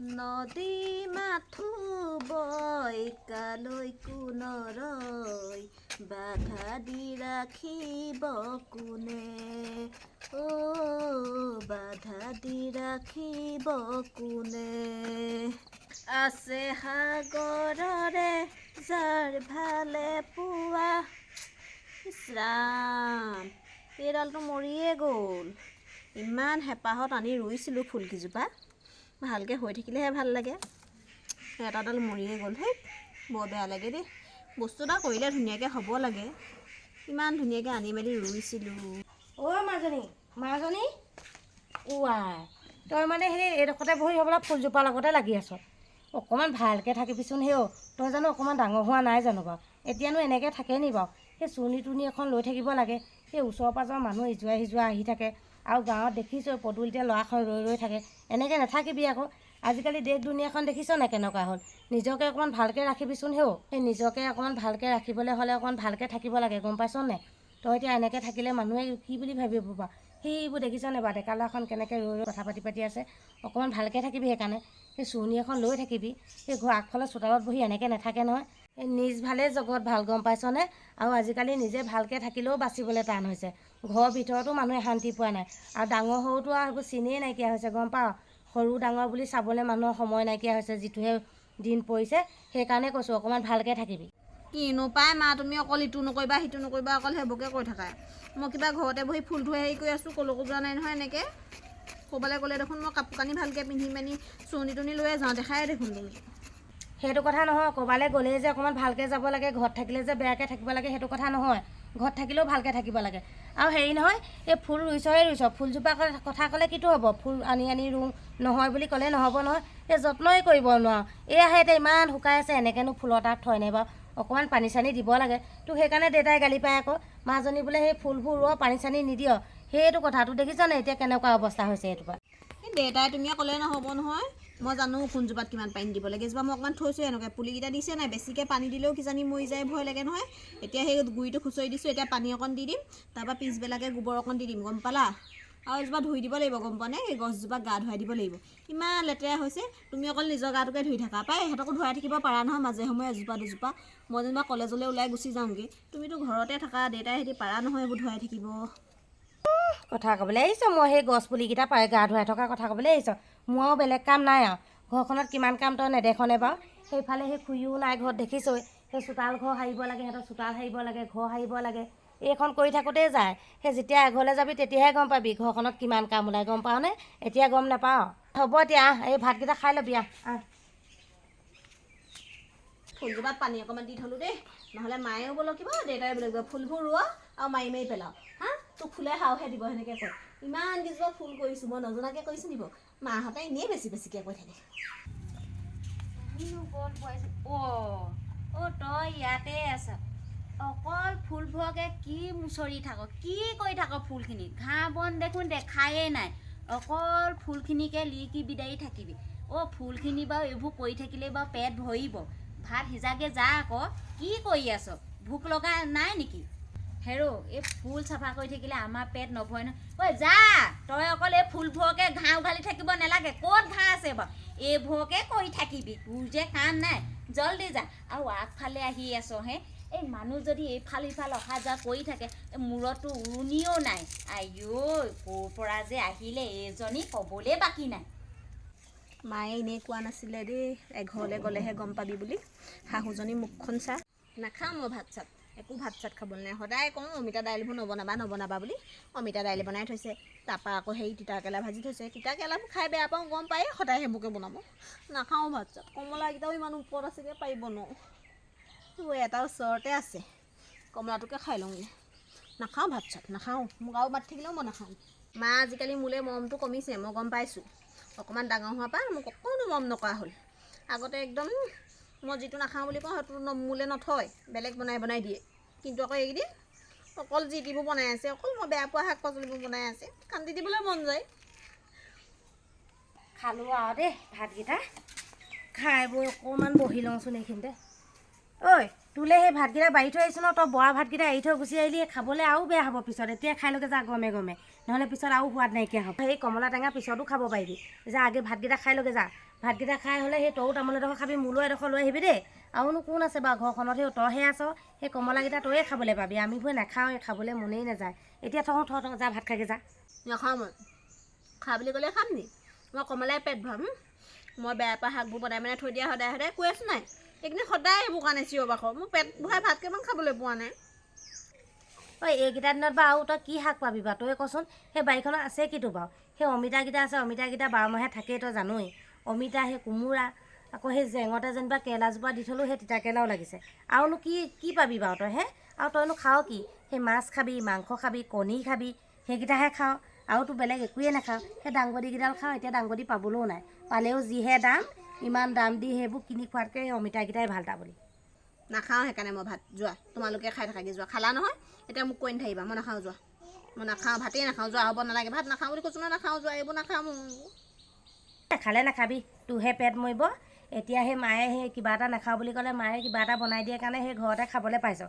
নদী মাথো বয় কালৈ কোনৰয় বাধা দি ৰাখিব কোনে বাধা দি ৰাখিব কোনে আছে সাগৰৰে যাৰ ভালে পোৱা ইছৰাম এইডালটো মৰিয়ে গ'ল ইমান হেঁপাহত আনি ৰুইছিলোঁ ফুলকেইজোপা ভালকৈ হৈ থাকিলেহে ভাল লাগে এটাডাল মৰিয়ে গ'ল হে বৰ বেয়া লাগে দেই বস্তু এটা কৰিলে ধুনীয়াকৈ হ'ব লাগে ইমান ধুনীয়াকৈ আনি মেলি ৰুইছিলোঁ মাজনী তই মানে সেই এইডোখৰতে বহি হ'বলা ফুলজোপাৰ লগতে লাগি আছ অকণমান ভালকৈ থাকিবিচোন তই জানো অকণমান ডাঙৰ হোৱা নাই জানো বাৰু এতিয়ানো এনেকৈ থাকে নি বাৰু সেই চুৰ্ণি তুৰ্ণি এখন লৈ থাকিব লাগে সেই ওচৰ পাঁজৰ মানুহ ইজোৱা সিজোৱা আহি থাকে আৰু গাঁৱত দেখিছোঁ পদূলিতে ল'ৰাখন ৰৈ থাকে এনেকৈ নাথাকিবি আকৌ আজিকালি দেশ দুনীয়াখন দেখিছ নাই কেনেকুৱা হ'ল নিজকে অকণমান ভালকৈ ৰাখিবিচোন সেই নিজকে অকণমান ভালকৈ ৰাখিবলৈ হ'লে অকণমান ভালকৈ থাকিব লাগে গম পাইছ নাই তই এতিয়া এনেকৈ থাকিলে মানুহে কি বুলি ভাবিব বাৰু সেইবোৰ দেখিছ নাই বাৰু ডেকা ল'ৰাখন কেনেকৈ ৰৈ কথা পাতি আছে অকণমান ভালকৈ থাকিবি সেইকাৰণে সেই চুৰ্ণি এখন লৈ থাকিবি সেই ঘৰ আগফালে চোতালত বহি এনেকৈ নাথাকে নহয় এই নিজ ভালেই জগত ভাল গম পাইছনে আৰু আজিকালি নিজে ভালকৈ থাকিলেও বাচিবলৈ টান হৈছে ঘৰৰ ভিতৰতো মানুহে শান্তি পোৱা নাই আৰু ডাঙৰ সৰুটো আৰু সেইবোৰ চিনেই নাইকিয়া হৈছে গম পাওঁ সৰু ডাঙৰ বুলি চাবলৈ মানুহৰ সময় নাইকিয়া হৈছে যিটোহে দিন পৰিছে সেইকাৰণে কৈছোঁ অকণমান ভালকৈ থাকিবি কিনো পাই মা তুমি অকল ইটো নকৰিবা সিটো নকৰিবা অকল সেইবোৰকে কৈ থাকা মই কিবা ঘৰতে বহি ফুলটো হেৰি কৰি আছোঁ ক'লৈকো যোৱা নাই নহয় এনেকৈ ক'ৰবালৈ গ'লে দেখোন মই কাপোৰ কানি ভালকৈ পিন্ধি মেলি চুৰ্ণি তুৰ্ণি লৈয়ে যাওঁ দেখাই দেখোন তুমি সেইটো কথা নহয় ক'ৰবালৈ গ'লেই যে অকণমান ভালকৈ যাব লাগে ঘৰত থাকিলে যে বেয়াকৈ থাকিব লাগে সেইটো কথা নহয় ঘৰত থাকিলেও ভালকৈ থাকিব লাগে আৰু হেৰি নহয় এই ফুল ৰুইছ ফুলজোপা কথা ক'লে কিটো হ'ব ফুল আনি ৰুওঁ নহয় বুলি ক'লে নহ'ব নহয় এই যত্নই কৰিব নোৱাৰোঁ এয়াহে এতিয়া ইমান শুকাই আছে এনেকৈনো ফুলৰ তাত থয় নাই বাৰু অকণমান পানী চানী দিব লাগে তোক সেইকাৰণে দেউতাই গালি পায় আকৌ মাজনী বোলে সেই ফুলবোৰ ৰুৱ পানী চানী নিদিয় সেইটো কথাটো দেখিছ নে এতিয়া কেনেকুৱা অৱস্থা হৈছে এইটোপা এই দেউতাই তুমি ক'লে নহ'ব নহয় মই জানো কোনজোপাত কিমান পানী দিব লাগে এজোপা মই অকণমান থৈছোঁ এনেকৈ পুলিকেইটা দিছে নাই বেছিকৈ পানী দিলেও কিজানি মৰি যায় ভয় লাগে নহয় এতিয়া সেই গুৰিটো খুচৰি দিছোঁ এতিয়া পানী অকণ দি দিম তাৰপৰা পিছবেলাকৈ গোবৰ অকণ দি দিম গম পালা আৰু এজোপা ধুই দিব লাগিব গম পোৱা নে এই গছজোপা গা ধুৱাই দিব লাগিব ইমান লেতেৰা হৈছে তুমি অকল নিজৰ গাটোকে ধুই থাকা পাই সিহঁতকো ধুৱাই থাকিব পাৰা নহয় মাজে সময়ে এজোপা দুজোপা মই যেনিবা কলেজলৈ ওলাই গুচি যাওঁগৈ তুমিতো ঘৰতে থাকা দেউতাই সিহঁতি পাৰা নহয় এইবোৰ ধুৱাই থাকিব কথা ক'বলৈ আহিছ মই সেই গছ পুলিকেইটা পাই গা ধুৱাই থকা কথা ক'বলৈ আহিছ মোৰ আৰু বেলেগ কাম নাই আৰু ঘৰখনত কিমান কাম তই নেদেখনে বাৰু সেইফালে সেই খুৰীও নাই ঘৰত দেখিছই সেই চোতাল ঘৰ সাৰিব লাগে সিহঁতৰ চোতাল সাৰিব লাগে ঘৰ সাৰিব লাগে এইখন কৰি থাকোঁতেই যায় সেই যেতিয়া এঘৰলৈ যাবি তেতিয়াহে গম পাবি ঘৰখনত কিমান কাম ওলাই গম পাৱনে এতিয়া গম নাপাওঁ হ'ব এতিয়া এই ভাতকেইটা খাই ল'বি ফুলজোপাত পানী অকণমান দি থলোঁ দেই নহ'লে মায়েও বোলো কিবা দেউতাই বোলে ফুলবোৰ ৰোৱা আৰু মাৰি পেলাওঁ হা তোক ফুলে সাওহে দিব সেনেকৈ কয় ইমান কেইজোপা ফুল কৰিছোঁ মই নজনাকৈ কৰিছোঁ নিব মাহঁতে এনেই বেছিকৈ কৈ থাকে তই ইয়াতে আছ অকল ফুলবোৰকে কি মুচৰি থাক কি কৰি থাক ফুলখিনি ঘাঁহ বন দেখোন দেখায়েই নাই অকল ফুলখিনিকে লিকি বিদাৰি থাকিবি ফুলখিনি বাৰু এইবোৰ কৰি থাকিলে বাৰু পেট ভৰিব ভাত সিজাকে যা আকৌ কি কৰি আছ ভোক লগা নাই নেকি এই ফুল চাফা কৰি থাকিলে আমাৰ পেট নভৰে নহয় যা তই অকল এই ফুলবোৰকে ঘাঁহ উঘালি থাকিব নালাগে ক'ত ঘাঁহ আছে বাৰু এইবোৰকে কৰি থাকিবি তোৰ যে কাম নাই জলদি যা আৰু আগফালে আহি আছ এই মানুহ যদি এইফাল সিফাল অহা যোৱা কৰি থাকে মূৰতো উৰণিও নাই আইঅ' ক'ৰ পৰা যে আহিলে এইজনী ক'বলৈ বাকী নাই মায়ে এনেই কোৱা নাছিলে দেই এঘৰলৈ গ'লেহে গম পাবি বুলি শাহুজনী মুখখন চা নাখাওঁ মই ভাত চাত একো ভাত চাত খাবলৈ নাই সদায় কওঁ অমিতা দাইলবোৰ নবনাবা বুলি অমিতা দাইল বনাই থৈছে তাৰপৰা আকৌ সেই তিতাকেৰেলা ভাজি থৈছে তিতাকেৰেলাবোৰ খাই বেয়া পাওঁ গম পায়ে সদায় সেইবোৰকে বনাব নাখাওঁ ভাত চাত কমলাকেইটাও ইমান ওপৰত আছেগৈ পাৰিব নোৱাৰোঁ এটা ওচৰতে আছে কমলাটোকে খাই লওঁগৈ নাখাওঁ ভাত চাত নাখাওঁ মোক আৰু মাতি থাকিলেও মই নাখাওঁ মা আজিকালি মোলৈ মৰমটো কমিছে মই গম পাইছোঁ অকণমান ডাঙৰ হোৱাৰ পৰা মোক অকণো মৰম নকৰা হ'ল আগতে একদম মই যিটো নাখাওঁ বুলি কওঁ সেইটো মোলৈ নথয় বেলেগ বনাই দিয়ে কিন্তু আকৌ এইকেইদিন অকল যি টিবোৰ বনাই আছে অকল মই বেয়া পোৱা শাক পাচলিবোৰ বনাই আছে কান্দি দিবলৈ মন যায় খালোঁ আৰু দেই ভাতকেইটা খাই বৈ অকণমান বহি লওঁচোন এইখিনিতে তোলে সেই ভাতকেইটা বাঢ়ি থৈ আহিছোঁ ন তই বৰা ভাতকেইটা এৰি থৈ গুচি আহিলি খাবলৈ আৰু বেয়া হ'ব পিছত এতিয়া খাই লগে যা গমে নহ'লে পিছত আৰু সোৱাদ নাইকিয়া হ'ব। সেই কমলা টেঙা পিছতো খাব পাৰিবি। যা আগে ভাতকেইটা খাই লগে যা। ভাতকেইটা খাই হ'লে সেই তয়ো তামোল এডোখৰ খাবি, মোলৈ এডোখৰ লৈ আহিবি দেই। আৰুনো কোন আছে বাৰু ঘৰখনত, সেই তইহে আছ। সেই কমলাকেইটা তয়ে খাবলৈ পাবি, আমিবোৰে নাখাওঁৱে, খাবলৈ মনেই নাযায়। এতিয়া থওঁ যা ভাত খাগে যা। নাখাওঁ মই, খা বুলি ক'লে খাম নি? মই কমলাই পেট ভৰাম। মই বেয়া পাই শাকবোৰ বনাই থৈ দিয়া সদায় কৈ আছোঁ নাই। এইখিনি সদায় এইবোৰ কাৰণে চিঞৰ বাখৰ, মোৰ পেট ভৰাই ভাত কেইটামান খাবলৈ পোৱা নাই। ঐ এইকেইটা দিনত বাৰু আৰু তই কি শাক পাবি বাৰু তই কচোন। সেই বাৰীখনত আছে কিটো বাৰু? সেই অমিতাকেইটা আছে, অমিতাকেইটা 12 মাহে থাকেই, তই জানোৱেই। অমিতা, সেই কোমোৰা, আকৌ সেই জেঙতে যেনিবা কেৰেলাজোপা দি থ'লোঁ, সেই তিতা কেৰেলাও লাগিছে। আৰুনো কি পাবি বাৰু তই হে? আৰু তইনো খাৱ কি? সেই মাছ খাবি, মাংস খাবি, কণী খাবি, সেইকেইটাহে খাওঁ। আৰু তোৰ বেলেগ একোৱে নাখাওঁ। সেই দাংবডিকেইডাল খাওঁ, এতিয়া দাংবডি পাবলৈও নাই। পালেও যিহে দাম, ইমান দাম দি সেইবোৰ কিনি খোৱাতকৈ সেই অমিতাকেইটাই ভাল তাৰ বুলি। নাখাওঁ সেইকাৰণে মই ভাত, যোৱা তোমালোকে খাই থাকাগৈ যোৱা। খালা নহয় এতিয়া মোক কৈ নাথাকিবা, মই নাখাওঁ যোৱা। মই নাখাওঁ, ভাতেই নাখাওঁ, যোৱা হ'ব নালাগে। ভাত নাখাওঁ বুলি কৈছোঁ নহয়, নাখাওঁ যোৱা, এইবোৰ নাখাওঁ মই। খালে নাখাবি, তোৰহে পেট মৰিব। এতিয়া সেই মায়ে সেই কিবা এটা নাখাওঁ বুলি ক'লে মায়ে কিবা এটা বনাই দিয়ে কাৰণে সেই ঘৰতে খাবলৈ পাইছ।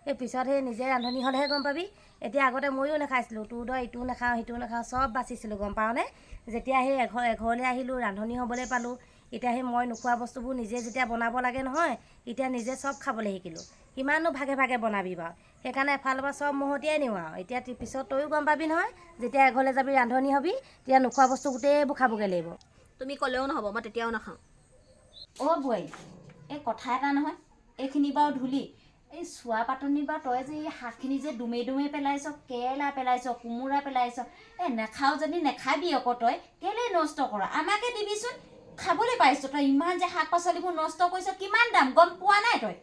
সেই পিছত সেই নিজে ৰান্ধনি হ'লেহে গম পাবি। এতিয়া আগতে ময়ো নাখাইছিলোঁ, তোৰ ধৰ ইটোও নাখাওঁ সিটোও নাখাওঁ, চব বাচিছিলোঁ গম পাওঁনে। যেতিয়া সেই এঘৰলৈ আহিলোঁ, ৰান্ধনি হ'বলৈ পালোঁ, এতিয়া সেই মই নোখোৱা বস্তুবোৰ নিজে যেতিয়া বনাব লাগে নহয়, এতিয়া নিজে চব খাবলৈ শিকিলোঁ। কিমাননো ভাগে ভাগে বনাবি বাৰু? সেইকাৰণে এফালৰ পৰা চব মহতিয়াই নিওঁ আৰু। এতিয়া পিছত তয়ো গম পাবি নহয়, যেতিয়া এঘৰলৈ যাবি ৰান্ধনি হ'বি, তেতিয়া নোখোৱা বস্তু গোটেইবোৰ খাবগৈ লাগিব। তুমি ক'লেও নহ'ব, মই তেতিয়াও নাখাওঁ। অ' বোৱাৰী, এই কথা এটা নহয়, এইখিনি বাৰু ধূলি, এই চোৱা পাতনি বাৰু তই যে এই শাকখিনি যে দুমে পেলাইছ, কেৰেলা পেলাইছ, কোমোৰা পেলাইছ, নাখাওঁ যদি নাখাবি আকৌ তই, কেলৈ নষ্ট কৰ? আমাকে দিবিচোন, খাবলৈ পাইছ তই। ইমান যে শাক পাচলিবোৰ নষ্ট কৰিছ, কিমান দাম গম পোৱা নাই তই?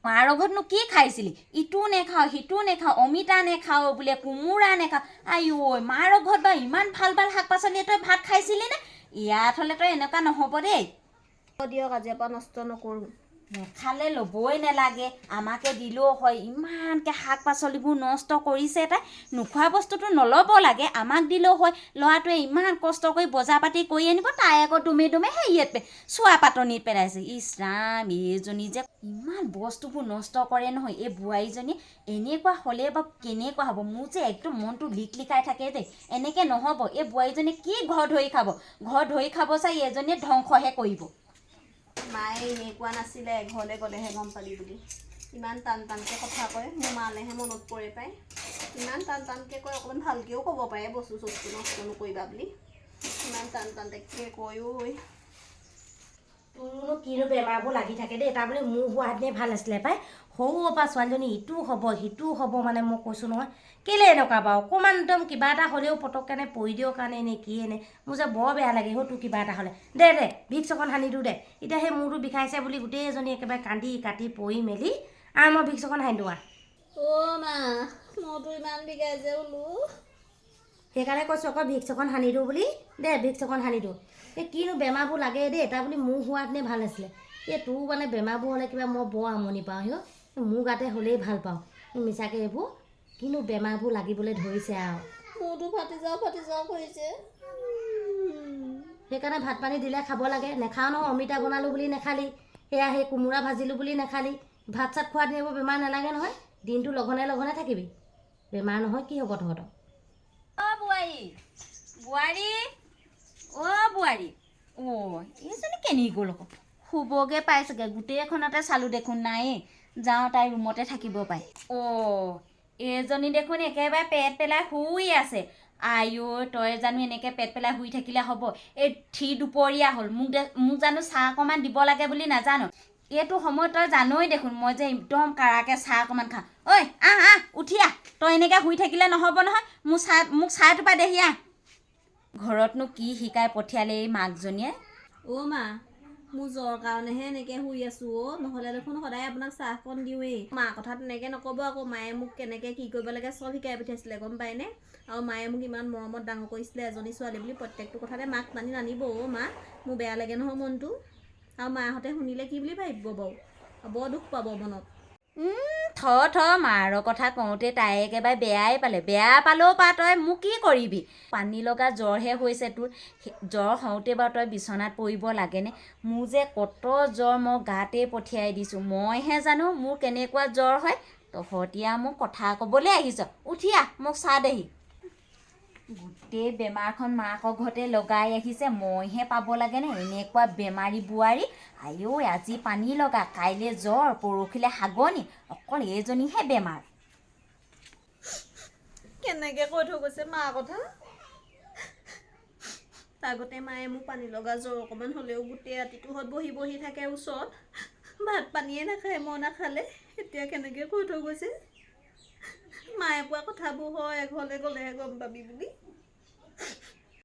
মাৰ ঘৰতনো কি খাইছিলি? ইটো নেখাওঁ সিটো নেখাওঁ, অমিতা নেখাওঁ বোলে, কোমোৰা নেখাওঁ। আইঐ, মাৰ ঘৰত বাৰু ইমান ভাল শাক পাচলিয়ে তই ভাত খাইছিলি নে? ইয়াত হ'লে তই এনেকুৱা নহ'ব দেই। দিয়ক, আজিৰ পৰা নষ্ট নকৰোঁ। নেখালে ল'বই নালাগে, আমাকে দিলেও হয়। ইমানকৈ শাক পাচলিবোৰ নষ্ট কৰিছে তাই। নোখোৱা বস্তুটো নল'ব লাগে, আমাক দিলেও হয়। ল'ৰাটোৱে ইমান কষ্ট কৰি বজাৰ পাতি কৰি আনিব, তাই আকৌ দুমে হেৰিয়াত চোৱা পাতনিত পেলাইছে। ইছ ৰাম, এইজনী যে ইমান বস্তুবোৰ নষ্ট কৰে নহয়, এই বোৱাৰীজনী। এনেকুৱা হ'লে বাৰু কেনেকুৱা হ'ব? মোৰ যে একদম মনটো লিকলিকাই থাকে দেই। এনেকৈ নহ'ব, এই বোৱাৰীজনী কি ঘৰ ধৰি খাব? ঘৰ ধৰি খাব চাই এজনীয়ে ধ্বংসহে কৰিব। মায়ে এনেই কোৱা নাছিলে, ঘৰলৈ গ'লেহে গম পালি বুলি। ইমান টানকৈ কথা কয়, মোৰ মালেহে মনত পৰে পায়। ইমান টানকৈ কয়, অকণমান ভালকৈও ক'ব পাৰে বস্তু চস্তু নষ্ট নকৰিবা বুলি। ইমান টানকৈ কয় ঐ। তোৰনো কিনো বেমাৰবোৰ লাগি থাকে দেই। তাৰ বুলি মোৰ হোৱাহেঁতেনে ভাল আছিলে পাই। সৰুৰ পৰা ছোৱালীজনী ইটো হ'ব সিটো হ'ব, মানে মই কৈছোঁ নহয়। কেলৈ এনেকুৱা বাৰু? অকণমান একদম কিবা এটা হ'লেও পটককেনে পৰি দিয়ক কাৰণে নে কি এনে, মোৰ যে বৰ বেয়া লাগে তোৰ কিবা এটা হ'লে। দে ভিক্স অকণ সানি দিওঁ দে। এতিয়া সেই মূৰটো বিষাইছে বুলি গোটেইজনী একেবাৰে কান্দি কাটি পৰি মেলি মই ভিক্স অকণ সানি দিওঁ। অ' মা, মূৰটো ইমান বিষাইছে বোলো। সেইকাৰণে কৈছোঁ আকৌ ভিক্স অকণ সানি দিওঁ বুলি। দে ভিক্স অকণ সানি দিওঁ। এই কিনো বেমাৰবোৰ লাগে দেই, তাৰ বুলি মোৰ হোৱাহেঁতেনে ভাল আছিলে। এই তোৰ মানে বেমাৰবোৰ হ'লে কিবা মই বৰ আমনি পাওঁ সিও। মোৰ গাতে হ'লেই ভাল পাওঁ। মিছাকৈ এইবোৰ কিনো বেমাৰবোৰ লাগিবলৈ ধৰিছে আৰু। মূৰটো ফাটি যাওঁ কৰিছে। সেইকাৰণে ভাত পানী দিলে খাব লাগে। নেখাওঁ নহয়, অমিতা বনালোঁ বুলি নেখালি, সেয়া সেই কোমোৰা ভাজিলোঁ বুলি নেখালি। ভাত চাত খোৱাত এইবোৰ বেমাৰ নালাগে নহয়। দিনটো লঘনে থাকিবি, বেমাৰ নহয় কি হ'ব তহঁতৰ? অ' বোৱাৰী, অ' বোৱাৰী, এইজনী কেনি গ'ল আকৌ? শুবগে পাইছেগৈ, গোটেইখনতে চালোঁ দেখোন নায়েই। যাওঁ, তাই ৰুমতে থাকিব পাৰে। এইজনী দেখোন একেবাৰে পেট পেলাই শুই আছে। আইঐ, তই জানো এনেকৈ পেট পেলাই শুই থাকিলে হ'ব? এই দুপৰীয়া হ'ল, মোক জানো চাহ অকণমান দিব লাগে বুলি নাজানো? এইটো সময়ত তই জানই দেখোন মই যে একদম কাৰাকৈ চাহ অকণমান খাওঁ। ঐ আহ উঠি আহ, তই এনেকৈ শুই থাকিলে নহ'ব নহয়। মোক চাহ এটোপা দেহি আহ। ঘৰতনো কি শিকাই পঠিয়ালে এই মাকজনীয়ে। অ' মা, মোৰ জ্বৰ কাৰণেহে এনেকৈ শুই আছোঁ। নহ'লে দেখোন সদায় আপোনাক চাহকণ দিওঁৱেই। মাৰ কথা তেনেকৈ নক'ব আকৌ। মায়ে মোক কেনেকৈ কি কৰিব লাগে চব শিকাই পঠিয়াইছিলে গম পায়নে? আৰু মায়ে মোক ইমান মৰমত ডাঙৰ কৰিছিলে, এজনী ছোৱালী বুলি। প্ৰত্যেকটো কথাতে মাক টানি নানিব অ' মা, মোৰ বেয়া লাগে নহয় মনটো। আৰু মাহঁতে শুনিলে কি বুলি ভাবিব বাৰু? বৰ দুখ পাব মনত। মাৰৰ কথা কওঁতে তাই একেবাৰে বেয়াই পালে। বেয়া পালেও তই মোক কি কৰিবি? পানী লগা জ্বৰহে হৈছে তোৰ। জ্বৰ হওঁতে বাৰু তই বিচনাত পৰিব লাগেনে? মোৰ যে কত জ্বৰ মই গাতে পঠিয়াই দিছোঁ। মইহে জানো মোৰ কেনেকুৱা জ্বৰ হয়। তহঁতি মোক কথা ক'বলৈ আহিছ। উঠি আহ, মোক চাহ দেহি। গোটেই বেমাৰখন মাকৰ ঘৰতে লগাই আহিছে, মইহে পাব লাগেনে এনেকুৱা বেমাৰী বোৱাৰী। আইঐ আজি পানী লগা, কাইলৈ জ্বৰ, পৰহিলৈ হাগনি, অকল এইজনীহে বেমাৰ। কেনেকৈ কৈ থৈ গৈছে মাৰ কথা। আগতে মায়ে মোক পানী লগা জ্বৰ অকণমান হ'লেও গোটেই ৰাতিটোহঁত বহি বহি থাকে ওচৰত, ভাত পানীয়ে নাখায় মই নাখালে। এতিয়া কেনেকৈ কৈ থৈ গৈছে। মায়ে কোৱা কথাবোৰ হয়, এঘৰলৈ গ'লেহে গম পাবি বুলি।